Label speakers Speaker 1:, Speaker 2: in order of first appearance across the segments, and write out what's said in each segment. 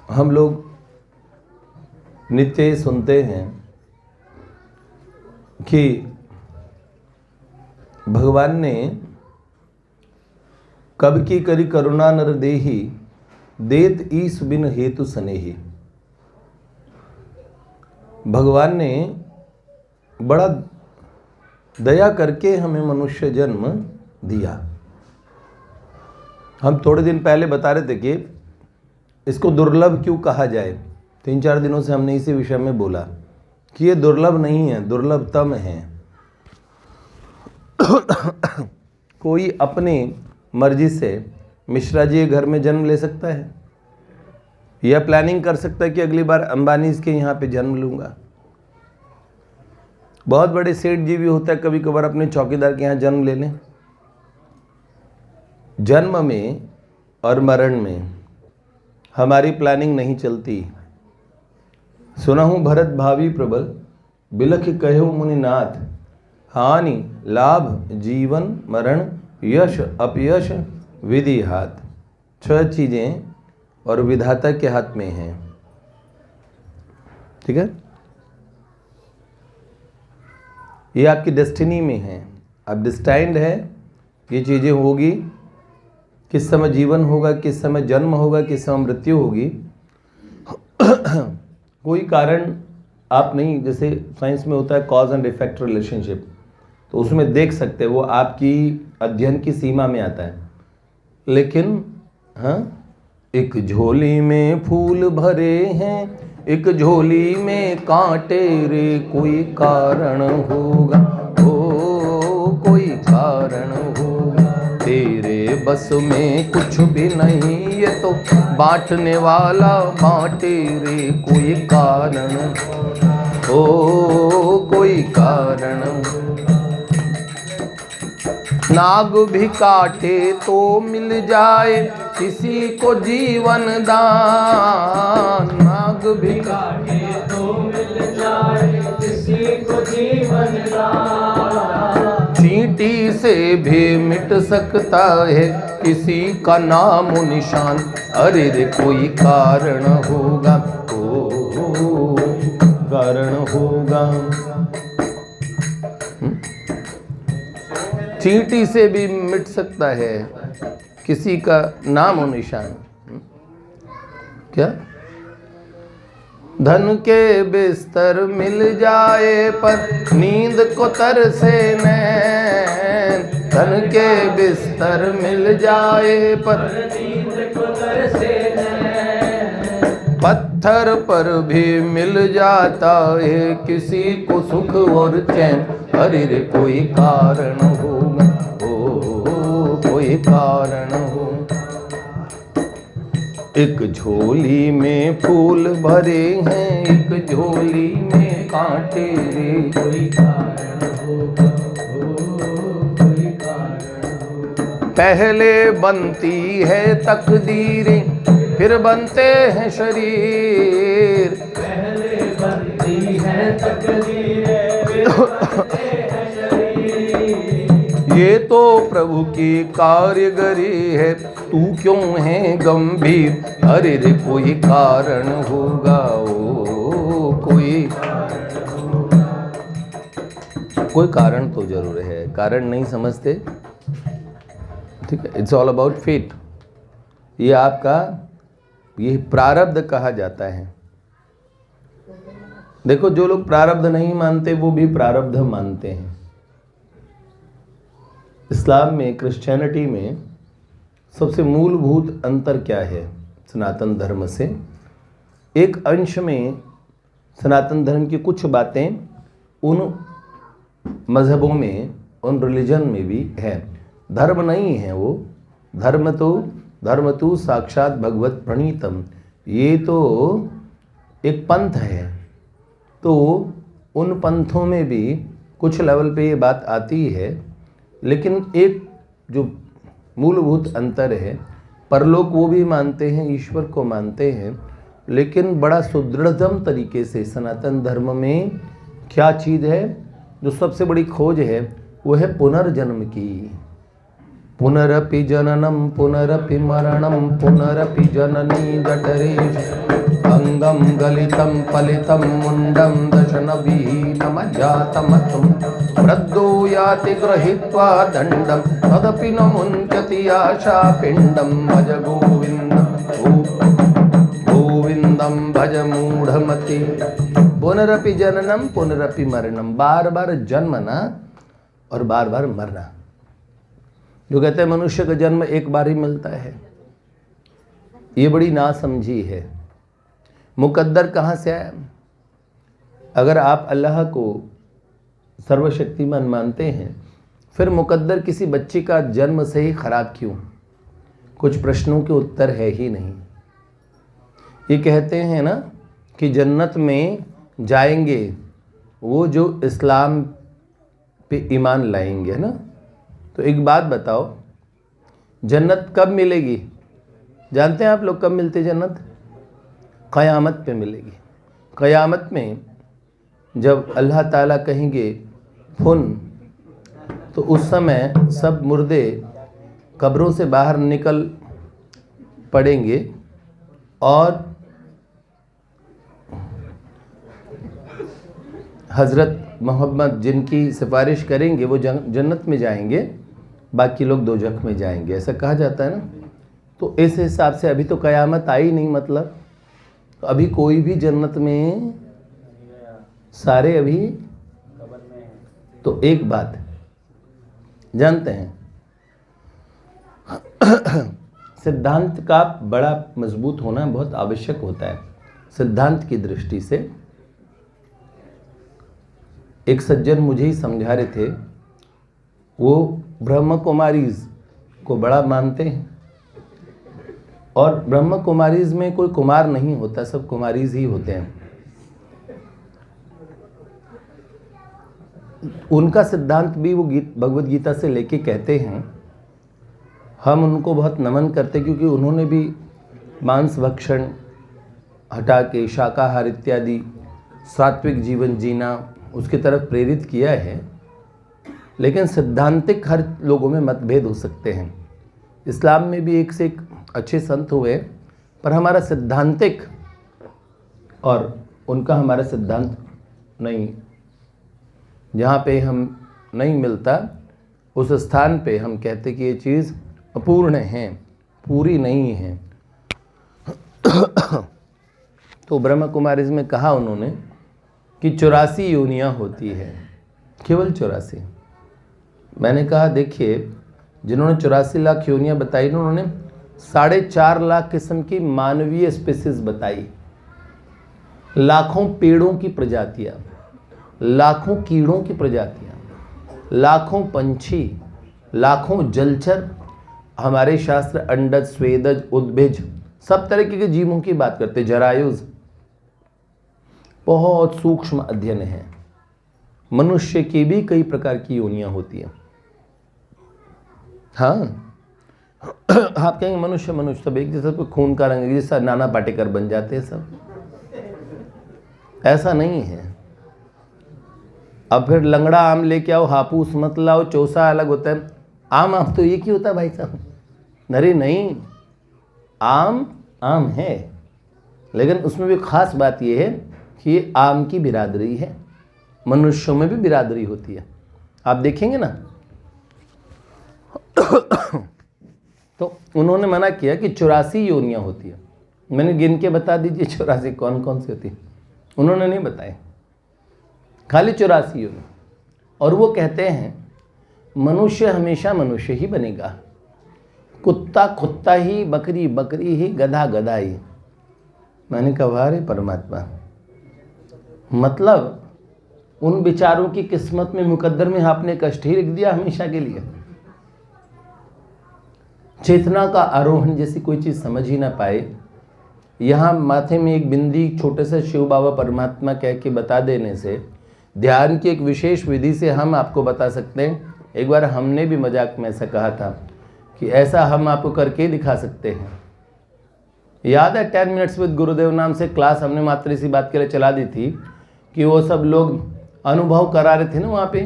Speaker 1: हम लोग नित्य सुनते हैं कि भगवान ने कब की करी करुणा नर देही, देत ईस बिन हेतु सनेही। भगवान ने बड़ा दया करके हमें मनुष्य जन्म दिया। हम थोड़े दिन पहले बता रहे थे कि इसको दुर्लभ क्यों कहा जाए। 3-4 दिनों से हमने इसी विषय में बोला कि ये दुर्लभ नहीं है, दुर्लभतम है। कोई अपनी मर्जी से मिश्रा जी के घर में जन्म ले सकता है, या प्लानिंग कर सकता है कि अगली बार अंबानी के यहाँ पे जन्म लूँगा। बहुत बड़े सेठ जी भी होता है कभी कभार अपने चौकीदार के यहाँ जन्म ले लें। जन्म में और मरण में हमारी प्लानिंग नहीं चलती। सुना हूँ भरत भावी प्रबल, बिलख कहो मुनिनाथ, हानि लाभ जीवन मरण यश अपयश विधि हाथ। 6 चीज़ें और विधाता के हाथ में हैं। ठीक है, ये आपकी डेस्टिनी में है। आप डिस्टाइंड है, ये चीज़ें होगी। किस समय जीवन होगा, किस समय जन्म होगा, किस समय मृत्यु होगी, कोई कारण आप नहीं। जैसे साइंस में होता है कॉज एंड इफेक्ट रिलेशनशिप, तो उसमें देख सकते हैं, वो आपकी अध्ययन की सीमा में आता है। लेकिन हाँ, एक झोली में फूल भरे हैं, एक झोली में कांटे रे, कोई कारण होगा, ओ कोई कारण होगा। तेरे बस में कुछ भी नहीं, ये तो बांटने वाला बांटे रे, कोई कारण हो कोई कारण। नाग भी काटे तो मिल जाए किसी को जीवन दान, नाग भी काटे तो मिल जाए किसी को जीवन दान। चींटी से भी मिट सकता है किसी का नाम निशान, अरे रे कोई कारण होगा, ओ कारण होगा। चींटी से भी मिट सकता है किसी का नाम और निशान। क्या धन के बिस्तर मिल जाए पर नींद को तरसे नैन, धन के बिस्तर मिल जाए पर नींद को तरसे नैन। पत्थर पर भी मिल जाता है किसी को सुख और चैन, अरे रे कोई कारण होगा, ओ कोई कारण हो। एक झोली में फूल भरे हैं, एक झोली में कांटे रे, कोई कारण होगा, ओ कोई कारण होगा। पहले बनती है तकदीरें, फिर बनते हैं शरीर, पहले बनती है तकदीरें, फिर बनते हैं शरीर। ये तो प्रभु की कारीगरी है, तू क्यों है गंभीर, अरे रे कोई कारण होगा, ओ कोई कोई कारण तो जरूर है। कारण नहीं समझते, ठीक है। It's all about fate. ये आपका ये प्रारब्ध कहा जाता है। देखो, जो लोग प्रारब्ध नहीं मानते वो भी प्रारब्ध मानते हैं। इस्लाम में, क्रिश्चियनिटी में सबसे मूलभूत अंतर क्या है सनातन धर्म से? एक अंश में सनातन धर्म की कुछ बातें उन मजहबों में, उन रिलीजन में भी है। धर्म नहीं है वो, धर्म तो साक्षात भगवत प्रणीतम, ये तो एक पंथ है। तो उन पंथों में भी कुछ लेवल पे ये बात आती है, लेकिन एक जो मूलभूत अंतर है, परलोक वो भी मानते हैं, ईश्वर को मानते हैं, लेकिन बड़ा सुदृढ़तम तरीके से सनातन धर्म में क्या चीज़ है, जो सबसे बड़ी खोज है, वो है पुनर्जन्म की। पुनरपि जननं पुनरपि मरणं पुनरपि जननी जठरेश अंगम गलितं फलितं मुंडं दशनविहीनमजातमतं वृद्धो याति गृहीत्वा दण्डं तदपि न मुञ्चति आशा पिण्डं भज गोविन्दं गोविन्दं भज मूढ़मति। पुनरपि जननम पुनरपि मरणम, बार बार जन्मना और बार बार मरना। जो कहते हैं मनुष्य का जन्म एक बार ही मिलता है, ये बड़ी नासमझी है। मुकद्दर कहाँ से आया? अगर आप अल्लाह को सर्वशक्तिमान मानते हैं, फिर मुकद्दर किसी बच्चे का जन्म से ही खराब क्यों? कुछ प्रश्नों के उत्तर है ही नहीं। ये कहते हैं ना कि जन्नत में जाएंगे वो जो इस्लाम पे ईमान लाएंगे, है ना। तो एक बात बताओ, जन्नत कब मिलेगी? जानते हैं आप लोग कब मिलती जन्नत? क़यामत पे मिलेगी। क़यामत में जब अल्लाह ताला कहेंगे फुन, तो उस समय सब मुर्दे कब्रों से बाहर निकल पड़ेंगे और हज़रत मोहम्मद जिनकी सिफारिश करेंगे वो जन्नत में जाएंगे, बाकी लोग दोजख में जाएंगे, ऐसा कहा जाता है ना। तो इस हिसाब से अभी तो क़यामत आई नहीं, मतलब तो अभी कोई भी जन्नत में, सारे अभी। तो एक बात जानते हैं, सिद्धांत का बड़ा मजबूत होना बहुत आवश्यक होता है। सिद्धांत की दृष्टि से एक सज्जन मुझे ही समझा रहे थे, वो ब्रह्म कुमारीज को बड़ा मानते हैं और ब्रह्म कुमारीज में कोई कुमार नहीं होता, सब कुमारीज ही होते हैं। उनका सिद्धांत भी वो भगवद गीता से लेके कहते हैं। हम उनको बहुत नमन करते क्योंकि उन्होंने भी मांस भक्षण हटा के शाकाहार इत्यादि सात्विक जीवन जीना उसकी तरफ प्रेरित किया है। लेकिन सिद्धांतिक हर लोगों में मतभेद हो सकते हैं। इस्लाम में भी एक से एक अच्छे संत हुए, पर हमारा सिद्धांतिक और उनका हमारा सिद्धांत नहीं, जहाँ पे हम नहीं मिलता उस स्थान पे हम कहते कि ये चीज़ अपूर्ण है, पूरी नहीं है। तो ब्रह्म कुमारीज में कहा उन्होंने कि 84 योनियाँ होती है, केवल 84। मैंने कहा देखिए, जिन्होंने 84 लाख योनियाँ बताई ना, उन्होंने 4.5 लाख किस्म की मानवीय स्पीसीज बताई, लाखों पेड़ों की प्रजातियाँ, लाखों कीड़ों की प्रजातियाँ, लाखों पंछी, लाखों जलचर। हमारे शास्त्र अंडज, स्वेदज, उद्भिज सब तरह के जीवों की बात करते, जरायुज, बहुत सूक्ष्म अध्ययन है। मनुष्य की भी कई प्रकार की योनियां होती हैं। हाँ, आप कहेंगे मनुष्य मनुष्य सब एक जैसा, कोई खून का रंग जैसा नाना पाटेकर बन जाते हैं सब, ऐसा नहीं है। अब फिर लंगड़ा आम लेके आओ, हापूस मत लाओ, चौसा अलग होता है। आम तो एक ही होता है भाई साहब। अरे नहीं, आम आम है, लेकिन उसमें भी खास बात यह है कि ये आम की बिरादरी है। मनुष्यों में भी बिरादरी होती है, आप देखेंगे ना। तो उन्होंने मना किया कि 84 योनियाँ होती है। मैंने गिन के बता दीजिए 84 कौन कौन सी होती है। उन्होंने नहीं बताए, खाली 84 योनि। और वो कहते हैं मनुष्य हमेशा मनुष्य ही बनेगा, कुत्ता कुत्ता ही, बकरी बकरी ही, गधा गधा ही। मैंने कहा वाह रे परमात्मा, मतलब उन विचारों की किस्मत में, मुकद्दर में आपने कष्ट ही लिख दिया हमेशा के लिए। चेतना का आरोहण जैसी कोई चीज़ समझ ही ना पाए। यहाँ माथे में एक बिंदी छोटे से शिव बाबा परमात्मा कह के बता देने से, ध्यान की एक विशेष विधि से हम आपको बता सकते हैं। एक बार हमने भी मजाक में ऐसा कहा था कि ऐसा हम आपको करके दिखा सकते हैं। याद है 10 मिनट्स विद गुरुदेव नाम से क्लास हमने मात्र इसी बात के लिए चला दी थी कि वो सब लोग अनुभव करा रहे थे ना वहाँ पे,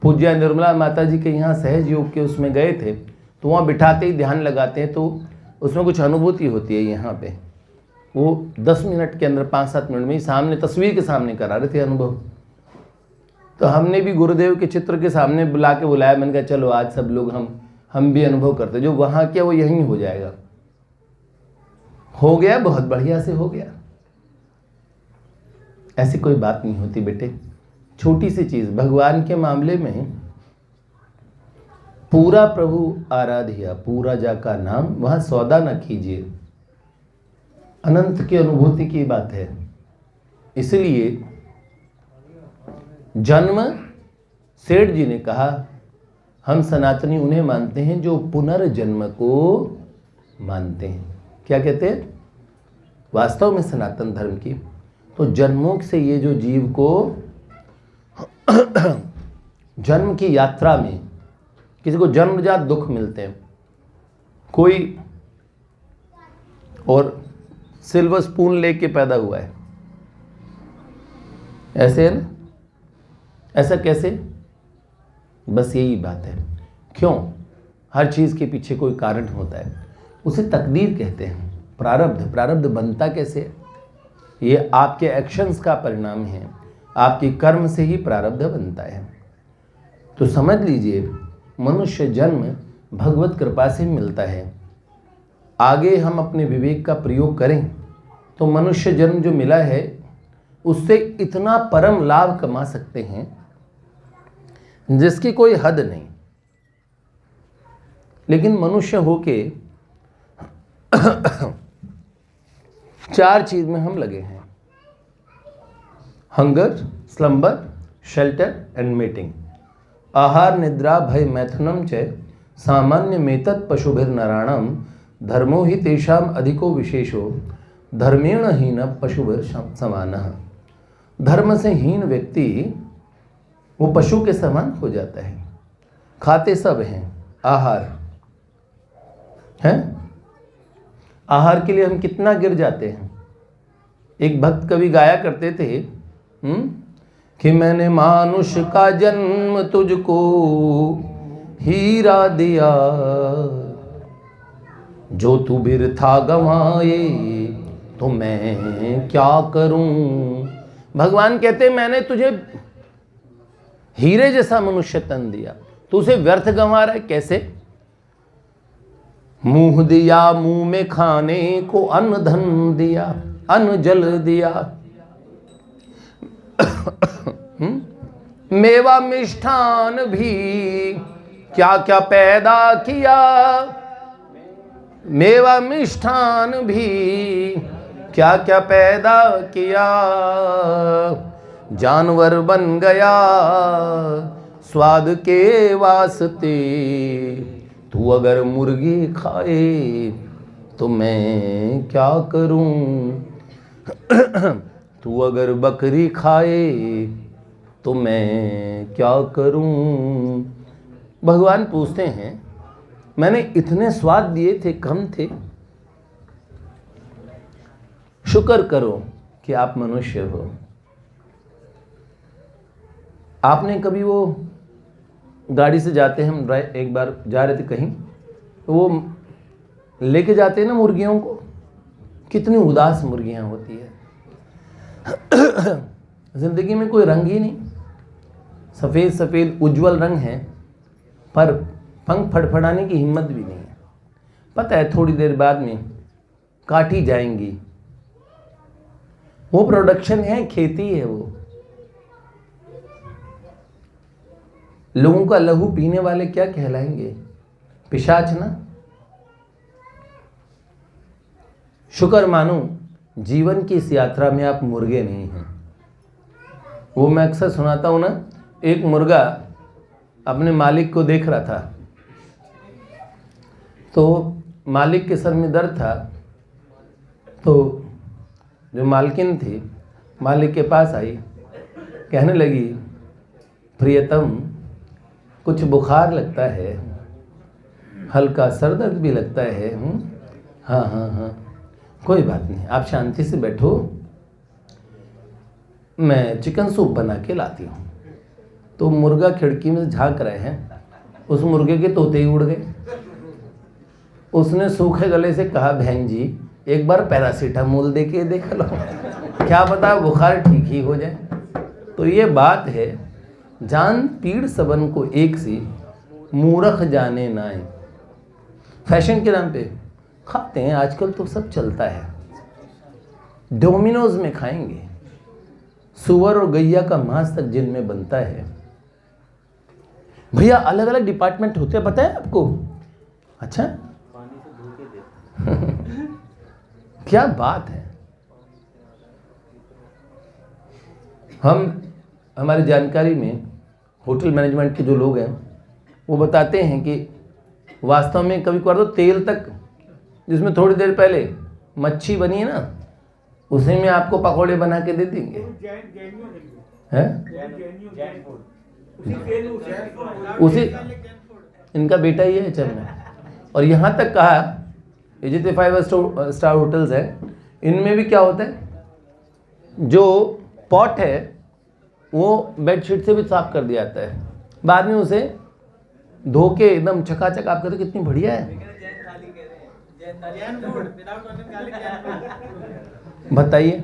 Speaker 1: पूज्य निर्मला माता जी के यहाँ सहज योग के उसमें गए थे, तो वहाँ बिठाते ही ध्यान लगाते हैं तो उसमें कुछ अनुभूति होती है। यहाँ पे वो 10 मिनट के अंदर 5-7 मिनट में ही सामने तस्वीर के सामने करा रहे थे अनुभव। तो हमने भी गुरुदेव के चित्र के सामने बुलाया, मैंने कहा चलो आज सब लोग हम भी अनुभव करते, जो वहाँ किया वो यहीं हो जाएगा। हो गया, बहुत बढ़िया से हो गया। ऐसी कोई बात नहीं होती बेटे, छोटी सी चीज। भगवान के मामले में पूरा प्रभु आराध्या, पूरा जाका नाम, वहां सौदा न कीजिए, अनंत की अनुभूति की बात है। इसलिए जन्म, सेठ जी ने कहा हम सनातनी उन्हें मानते हैं जो पुनर्जन्म को मानते हैं। क्या कहते हैं वास्तव में सनातन धर्म की? तो जन्मों से ये जो जीव को जन्म की यात्रा में किसी को जन्मजात दुख मिलते हैं, कोई और सिल्वर स्पून लेके पैदा हुआ है, ऐसे है ना? ऐसा कैसे? बस यही बात है। क्यों? हर चीज के पीछे कोई कारण होता है, उसे तकदीर कहते हैं। प्रारब्ध, प्रारब्ध बनता कैसे? ये आपके एक्शंस का परिणाम है, आपके कर्म से ही प्रारब्ध बनता है। तो समझ लीजिए मनुष्य जन्म भगवत कृपा से मिलता है। आगे हम अपने विवेक का प्रयोग करें तो मनुष्य जन्म जो मिला है उससे इतना परम लाभ कमा सकते हैं जिसकी कोई हद नहीं। लेकिन मनुष्य होके 4 चीज में हम लगे हैं: hunger, slumber, shelter and meeting. आहार निद्रा भय मैथुनम च सामान्य मेतत् पशुभिर नराणम धर्मो ही तेषाम अधिको विशेषो धर्मेण हीन पशुभिर समानः। धर्म से हीन व्यक्ति वो पशु के समान हो जाता है। खाते सब हैं, आहार है, आहार के लिए हम कितना गिर जाते हैं। एक भक्त कवि गाया करते थे कि मैंने मानुष का जन्म तुझको हीरा दिया, जो तू बिरथा गंवाए तो मैं क्या करूं। भगवान कहते मैंने तुझे हीरे जैसा मनुष्य तन दिया, तू उसे व्यर्थ गंवा रहा है। कैसे? मुंह दिया, मुंह में खाने को अन्न धन दिया, अन्न जल दिया, मेवा मिष्ठान भी क्या क्या पैदा किया, मेवा मिष्ठान भी क्या क्या पैदा किया, जानवर बन गया स्वाद के वास्ते, तू अगर मुर्गी खाए तो मैं क्या करूं, तू अगर बकरी खाए तो मैं क्या करूं। भगवान पूछते हैं मैंने इतने स्वाद दिए थे, कम थे? शुक्र करो कि आप मनुष्य हो। आपने कभी वो गाड़ी से जाते हैं, हम एक बार जा रहे थे कहीं, तो वो लेके जाते हैं ना मुर्गियों को, कितनी उदास मुर्गियां होती है। जिंदगी में कोई रंग ही नहीं, सफ़ेद सफ़ेद उज्जवल रंग है, पर पंख फड़फड़ाने की हिम्मत भी नहीं है। पता है थोड़ी देर बाद में काटी जाएंगी। वो प्रोडक्शन है, खेती है। वो लोगों का लहू पीने वाले क्या कहलाएंगे? पिशाच ना। शुक्र मानो जीवन की इस यात्रा में आप मुर्गे नहीं हैं। वो मैं अक्सर सुनाता हूं ना, एक मुर्गा अपने मालिक को देख रहा था, तो मालिक के सर में दर्द था, तो जो मालकिन थी मालिक के पास आई, कहने लगी प्रियतम कुछ बुखार लगता है, हल्का सर दर्द भी लगता है। हाँ हाँ हाँ, कोई बात नहीं, आप शांति से बैठो, मैं चिकन सूप बना के लाती हूँ। तो मुर्गा खिड़की में झांक रहे हैं, उस मुर्गे के तोते ही उड़ गए। उसने सूखे गले से कहा, बहन जी एक बार पैरासीटामोल दे के देख लो, क्या पता बुखार ठीक ही हो जाए। तो ये बात है, जान पीड़ सबन को एक सी, मूर्ख जाने नाए। फैशन के नाम पे खाते हैं आजकल, तो सब चलता है। डोमिनोज में खाएंगे, सुअर और गैया का मांस तक जिनमें बनता है। भैया अलग अलग डिपार्टमेंट होते हैं, पता है आपको? अच्छा क्या बात है। हमारी जानकारी में होटल मैनेजमेंट के जो लोग हैं वो बताते हैं कि वास्तव में कभी कभार तो तेल तक, जिसमें थोड़ी देर पहले मच्छी बनी है ना, उसी में आपको पकौड़े बना के दे देंगे। हैं? उसी इनका बेटा ही है चल में। और यहाँ तक कहा, ये जितने 5 स्टार होटल्स हैं इनमें भी क्या होता है, जो पॉट है वो बेडशीट से भी साफ कर दिया जाता है, बाद में उसे धो के एकदम चकाचक। आप कहते कितनी बढ़िया है। बताइए,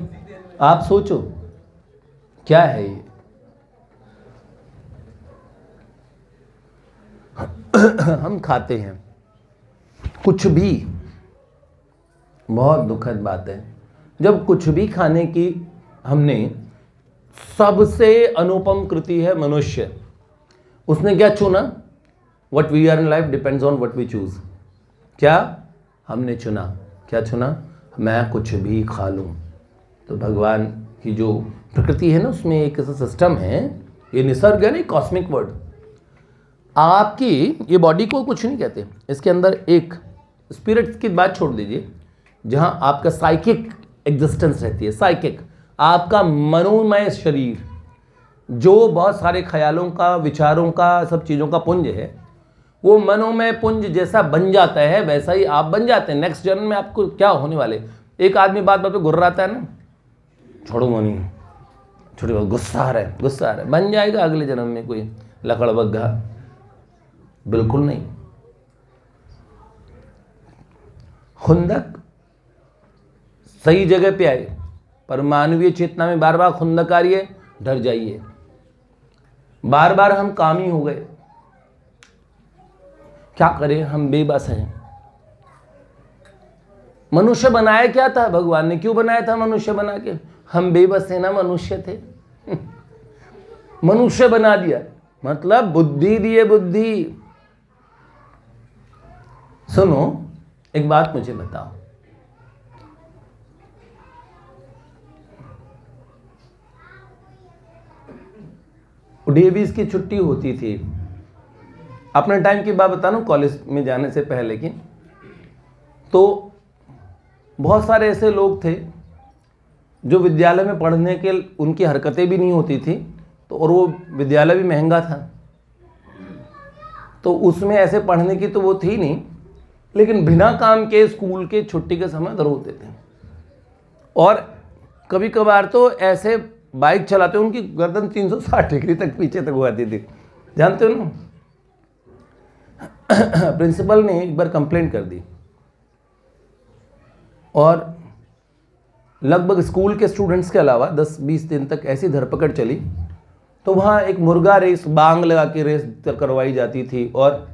Speaker 1: आप सोचो क्या है ये। हम खाते हैं कुछ भी, बहुत दुखद बात है जब कुछ भी खाने की हमने, सबसे अनुपम कृति है मनुष्य। उसने क्या चुना? What we are in life depends on what we choose. क्या हमने चुना? क्या चुना? मैं कुछ भी खा लूँ। तो भगवान की जो प्रकृति है ना, उसमें एक ऐसा सिस्टम है, ये निसर्ग है ना, कॉस्मिक वर्ड। आपकी ये बॉडी को कुछ नहीं कहते, इसके अंदर एक स्पिरिट्स की बात छोड़ दीजिए, जहाँ आपका साइकिक एग्जिस्टेंस रहती है। साइकिक आपका मनोमय शरीर, जो बहुत सारे ख्यालों का, विचारों का, सब चीज़ों का पुंज है, वो मनोमय पुंज जैसा बन जाता है, वैसा ही आप बन जाते हैं। नेक्स्ट जन्म में आपको क्या होने वाले, एक आदमी बात बात पे गुर्राता है ना, छोड़ो मनी, छोटी बहुत गुस्सा आ रहा है, गुस्सा आ रहा है, बन जाएगा अगले जन्म में कोई लकड़बग्घा। बिल्कुल नहीं। खुंदक सही जगह पे आए, पर मानवीय चेतना में बार बार खुंदक आ रही है, डर जाइए। बार बार हम कामी हो गए, क्या करें, हम बेबस हैं। मनुष्य बनाया क्या था भगवान ने? क्यों बनाया था मनुष्य बना के? हम बेबस हैं ना, मनुष्य थे। मनुष्य बना दिया, मतलब बुद्धि दिए, बुद्धि। सुनो एक बात मुझे बताओ, डेवीज की छुट्टी होती थी, अपने टाइम की बात बता रहा हूं, कॉलेज में जाने से पहले की। तो बहुत सारे ऐसे लोग थे जो विद्यालय में पढ़ने के, उनकी हरकतें भी नहीं होती थी, तो और वो विद्यालय भी महंगा था, तो उसमें ऐसे पढ़ने की तो वो थी नहीं, लेकिन बिना काम के स्कूल के छुट्टी के समय इधर होते थे। और कभी कभार तो ऐसे बाइक चलाते, उनकी गर्दन 360 डिग्री तक पीछे तक हुआती थी, जानते हो ना। प्रिंसिपल ने एक बार कंप्लेंट कर दी और लगभग स्कूल के स्टूडेंट्स के अलावा 10-20 दिन तक ऐसी धरपकड़ चली। तो वहाँ एक मुर्गा रेस, बांग लगा के रेस करवाई जाती थी, और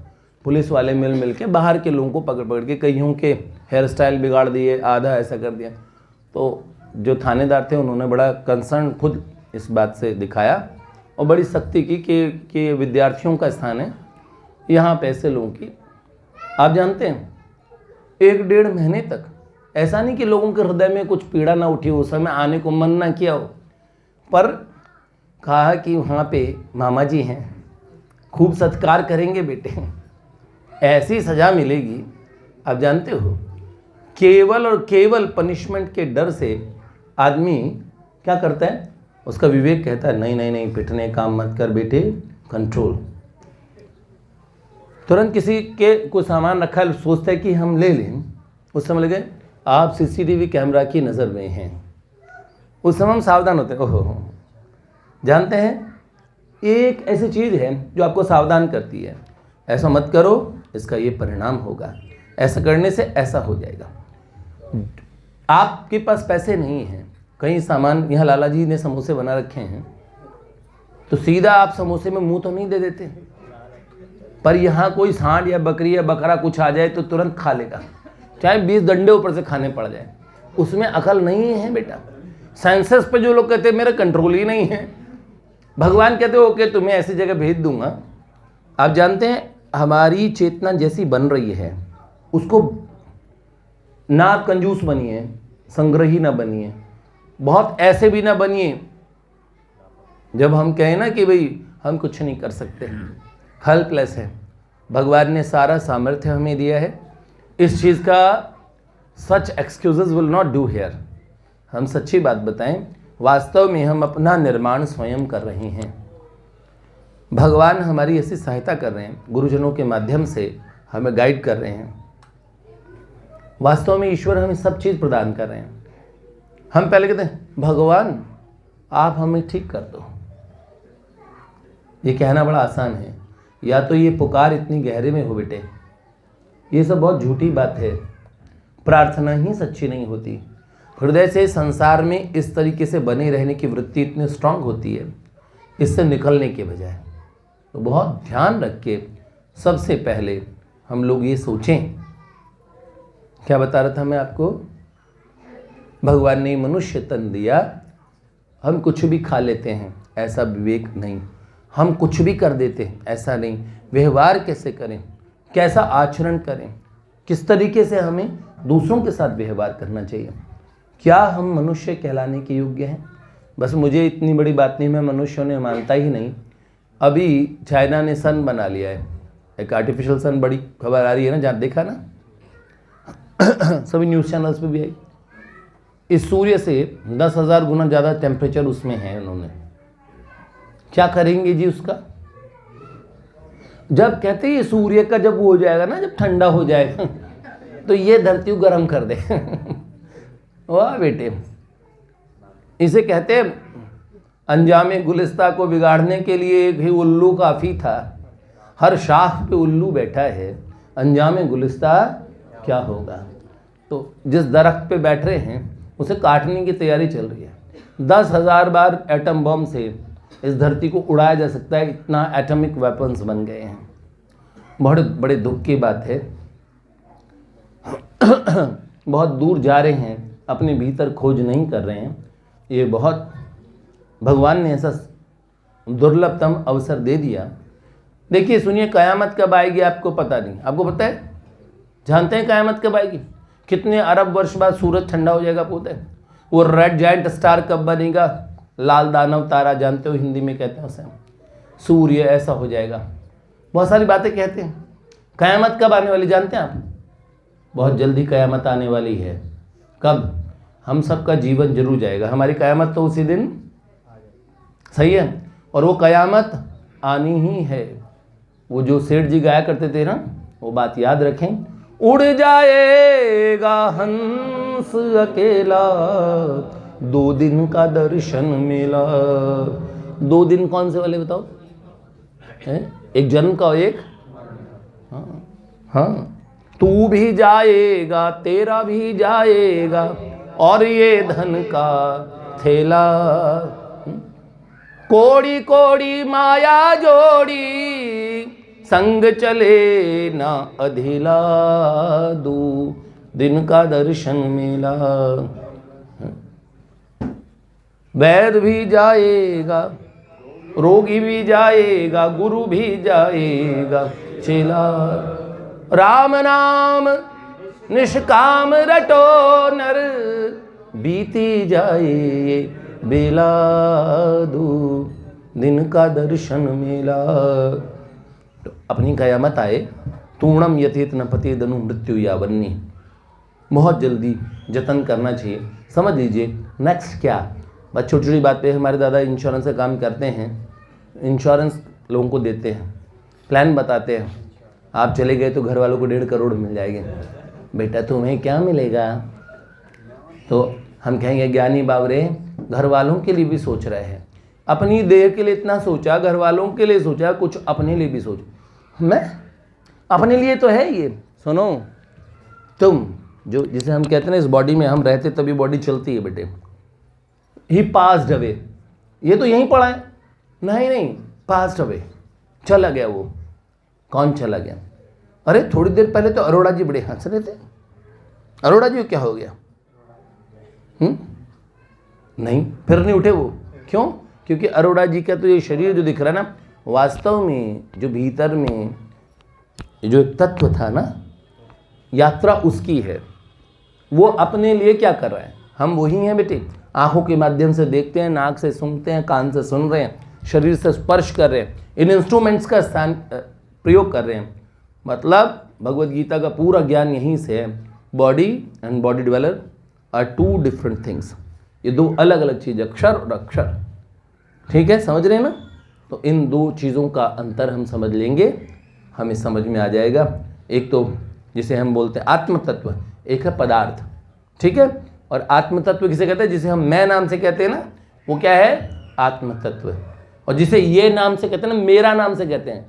Speaker 1: पुलिस वाले मिल के बाहर के लोगों को पकड़ पकड़ के, कईयों के हेयर स्टाइल बिगाड़ दिए, आधा ऐसा कर दिया। तो जो थानेदार थे उन्होंने बड़ा कंसर्न खुद इस बात से दिखाया और बड़ी सख्ती की कि विद्यार्थियों का स्थान है यहाँ पे ऐसे लोगों की। आप जानते हैं 1-1.5 महीने तक, ऐसा नहीं कि लोगों के हृदय में कुछ पीड़ा ना उठी, उस समय आने को मन ना किया हो, पर कहा कि वहाँ पे मामा जी हैं, खूब सत्कार करेंगे बेटे, ऐसी सज़ा मिलेगी। आप जानते हो, केवल और केवल पनिशमेंट के डर से आदमी क्या करता है, उसका विवेक कहता है नहीं नहीं नहीं, पिटने काम मत कर बेटे, कंट्रोल। तुरंत किसी के कोई सामान रखा है, सोचता है कि हम ले लें, उस समय लगे आप सीसीटीवी कैमरा की नज़र में हैं, उस समय हम सावधान होते हैं। ओहो, जानते हैं एक ऐसी चीज़ है जो आपको सावधान करती है, ऐसा मत करो, इसका ये परिणाम होगा, ऐसा करने से ऐसा हो जाएगा। आपके पास पैसे नहीं हैं, कहीं सामान, यहाँ लाला जी ने समोसे बना रखे हैं, तो सीधा आप समोसे में मुंह तो नहीं दे देते, पर यहाँ कोई सांड या बकरी या बकरा कुछ आ जाए तो तुरंत खा लेगा, चाहे 20 डंडे ऊपर से खाने पड़ जाए। उसमें अकल नहीं है बेटा। सेंसस पे जो लोग कहते हैं मेरा कंट्रोल ही नहीं है, भगवान कहते हो ओके तुम्हें ऐसी जगह भेज दूंगा। आप जानते हैं हमारी चेतना जैसी बन रही है, उसको ना आप कंजूस बनिए, संग्रही ना बनिए, बहुत ऐसे भी ना बनिए जब हम कहें ना कि भाई हम कुछ नहीं कर सकते, हेल्पलेस है। भगवान ने सारा सामर्थ्य हमें दिया है, इस चीज़ का सच excuses will not do here. हम सच्ची बात बताएं, वास्तव में हम अपना निर्माण स्वयं कर रहे हैं। भगवान हमारी ऐसी सहायता कर रहे हैं, गुरुजनों के माध्यम से हमें गाइड कर रहे हैं। वास्तव में ईश्वर हमें सब चीज़ प्रदान कर रहे हैं। हम पहले कहते हैं भगवान आप हमें ठीक कर दो, ये कहना बड़ा आसान है, या तो ये पुकार इतनी गहरे में हो बेटे, ये सब बहुत झूठी बात है। प्रार्थना ही सच्ची नहीं होती। हृदय से संसार में इस तरीके से बने रहने की वृत्ति इतनी स्ट्रांग होती है, इससे निकलने के बजाय। तो बहुत ध्यान रख के सबसे पहले हम लोग ये सोचें, क्या बता रहा था मैं आपको, भगवान ने मनुष्य तन दिया, हम कुछ भी खा लेते हैं ऐसा विवेक नहीं, हम कुछ भी कर देते हैं ऐसा नहीं। व्यवहार कैसे करें, कैसा आचरण करें, किस तरीके से हमें दूसरों के साथ व्यवहार करना चाहिए, क्या हम मनुष्य कहलाने के योग्य हैं। बस मुझे इतनी बड़ी बात नहीं, मैं मनुष्यों ने मानता ही नहीं। अभी चाइना ने सन बना लिया है, एक आर्टिफिशियल सन, बड़ी खबर आ रही है ना, जहाँ देखा ना सभी न्यूज़ चैनल्स पे भी आई। इस सूर्य से 10,000 गुना ज़्यादा टेम्परेचर उसमें है। उन्होंने क्या करेंगे जी उसका, जब कहते हैं ये सूर्य का जब वो हो जाएगा ना, जब ठंडा हो जाएगा तो ये धरती को गर्म कर दे वाह बेटे, इसे कहते हैं अंजामे गुलिस्ता को बिगाड़ने के लिए एक ही उल्लू काफ़ी था। हर शाख पे उल्लू बैठा है, अंजामे गुलिस्ता क्या होगा। तो जिस दरख्त पे बैठ रहे हैं उसे काटने की तैयारी चल रही है। 10,000 बार एटम बम से इस धरती को उड़ाया जा सकता है, इतना एटॉमिक वेपन्स बन गए हैं। बहुत बड़े दुख की बात है बहुत दूर जा रहे हैं, अपने भीतर खोज नहीं कर रहे हैं। ये बहुत भगवान ने ऐसा दुर्लभतम अवसर दे दिया। देखिए सुनिए, कयामत कब आएगी आपको पता नहीं, आपको पता है, जानते हैं कयामत कब आएगी, कितने अरब वर्ष बाद सूरज ठंडा हो जाएगा, पता है वो रेड जायंट स्टार कब बनेगा, लाल दानव तारा, जानते हो हिंदी में कहते हैं उसे, सूर्य ऐसा हो जाएगा। बहुत सारी बातें कहते हैं। कयामत कब आने वाली जानते हैं आप, बहुत जल्दी कयामत आने वाली है। कब, हम सबका जीवन जरूर जाएगा, हमारी कयामत तो उसी दिन, सही है। और वो कयामत आनी ही है। वो जो सेठ जी गाया करते थे ना, वो बात याद रखें, उड़ जाएगा हंस अकेला, 2 दिन का दर्शन मिला। 2 दिन कौन से वाले बताओ, एक जन्म का, एक हाँ तू भी जाएगा, तेरा भी जाएगा, और ये धन का थैला। कोड़ी कोड़ी माया जोड़ी, संग चले ना अधेला, 2 दिन का दर्शन मिला। वैद भी जाएगा, रोगी भी जाएगा, गुरु भी जाएगा, चेला। राम नाम निष्काम रटो नर, बीती जाए बेला, 2 दिन का दर्शन मिला। तो अपनी कयामत आए, तूणम यथेत न पते दनु मृत्यु यावन्नी, बहुत जल्दी जतन करना चाहिए। समझ लीजिए नेक्स्ट क्या, बस छोटी छोटी बात पे। हमारे दादा इंश्योरेंस का काम करते हैं, इंश्योरेंस लोगों को देते हैं, प्लान बताते हैं। आप चले गए तो घर वालों को 1.5 करोड़ मिल जाएंगे, बेटा तुम्हें क्या मिलेगा। तो हम कहेंगे ज्ञानी बावरे घर वालों के लिए भी सोच रहे हैं, अपनी देह के लिए इतना सोचा, घर वालों के लिए सोचा, कुछ अपने लिए भी सोचा। मैं अपने लिए तो है ये। सुनो, तुम जो जिसे हम कहते हैं ना, इस बॉडी में हम रहते तभी बॉडी चलती है बेटे। ही पास्ड अवे, ये तो यहीं पड़ा है। नहीं, पास्ड अवे, चला गया। वो कौन चला गया? अरे थोड़ी देर पहले तो अरोड़ा जी बड़े हंस रहे थे। अरोड़ा जी को क्या हो गया? नहीं, फिर नहीं उठे वो। क्यों? क्योंकि अरोड़ा जी का तो ये शरीर जो दिख रहा है ना, वास्तव में जो भीतर में जो एक तत्व था ना, यात्रा उसकी है। वो अपने लिए क्या कर रहा है? हम वही हैं बेटे। आंखों के माध्यम से देखते हैं, नाक से सूंघते हैं, कान से सुन रहे हैं, शरीर से स्पर्श कर रहे हैं, इन इंस्ट्रूमेंट्स का स्थान प्रयोग कर रहे हैं। मतलब भगवत गीता का पूरा ज्ञान यहीं से है। Body and body dweller are two different things. ये दो अलग अलग चीज़, अक्षर और अक्षर। ठीक है, समझ रहे हैं ना? तो इन दो चीज़ों का अंतर हम समझ लेंगे, हमें समझ में आ जाएगा। एक तो जिसे हम बोलते हैं आत्म तत्व, एक है पदार्थ। ठीक है, और आत्म तत्व किसे कहते हैं? जिसे हम मैं नाम से कहते हैं ना, वो क्या है? आत्म तत्व। और जिसे ये नाम से कहते हैं ना, मेरा नाम से कहते हैं।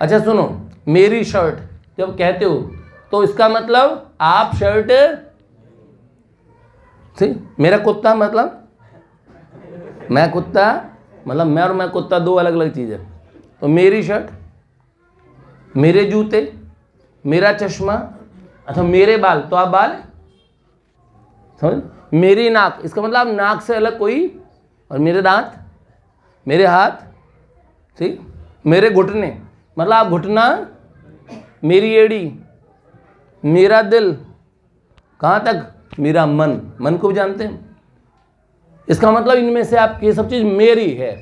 Speaker 1: अच्छा सुनो, मेरी शर्ट जब कहते हो तो इसका मतलब आप शर्ट, मेरा कुत्ता मतलब मैं कुत्ता, मतलब मैं और मैं कुत्ता दो अलग अलग चीज़ है। तो मेरी शर्ट, मेरे जूते, मेरा चश्मा, अच्छा मेरे बाल, तो आप बाल समझ, मेरी नाक, इसका मतलब आप नाक से अलग कोई, और मेरे दांत, मेरे हाथ, ठीक, मेरे घुटने, मतलब आप घुटना, मेरी एड़ी, मेरा दिल, कहाँ तक? मेरा मन, मन को भी जानते हैं। इसका मतलब इनमें से आप ये सब चीज़ मेरी है।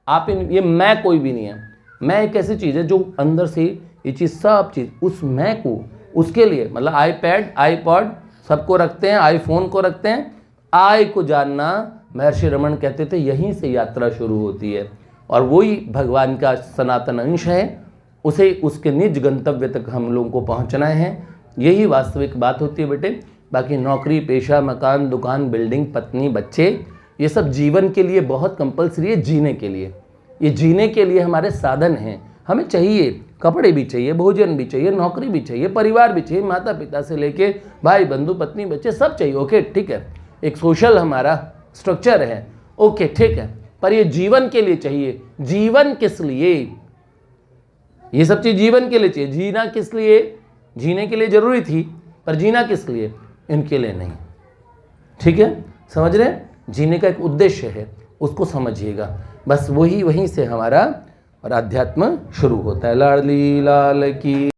Speaker 1: आप ये मैं कोई भी नहीं है। मैं एक ऐसी चीज़ है जो अंदर से ये चीज़, सब चीज़ उस मैं को, उसके लिए, मतलब आईपैड, आईपॉड सबको रखते हैं, आईफोन को रखते हैं। आई को जानना, महर्षि रमन कहते थे, यहीं से यात्रा शुरू होती है। और वही भगवान का सनातन अंश है, उसे उसके निज गंतव्य तक हम लोगों को पहुंचना है। यही वास्तविक बात होती है बेटे। बाकी नौकरी, पेशा, मकान, दुकान, बिल्डिंग, पत्नी, बच्चे, ये सब जीवन के लिए बहुत कंपलसरी है, जीने के लिए। ये जीने के लिए हमारे साधन हैं। हमें चाहिए, कपड़े भी चाहिए, भोजन भी चाहिए, नौकरी भी चाहिए, परिवार भी चाहिए, माता पिता से लेके भाई बंधु, पत्नी, बच्चे सब चाहिए। ओके ठीक है, एक सोशल हमारा स्ट्रक्चर है। ओके ठीक है, पर ये जीवन के लिए चाहिए। जीवन किस लिए? ये सब चीज़ जीवन के लिए चाहिए। जीना किस लिए? जीने के लिए जरूरी थी, पर जीना किस लिए? इनके लिए नहीं। ठीक है, समझ रहे हैं? जीने का एक उद्देश्य है, उसको समझिएगा। बस वहीं से हमारा और अध्यात्म शुरू होता है। लाडली लाल की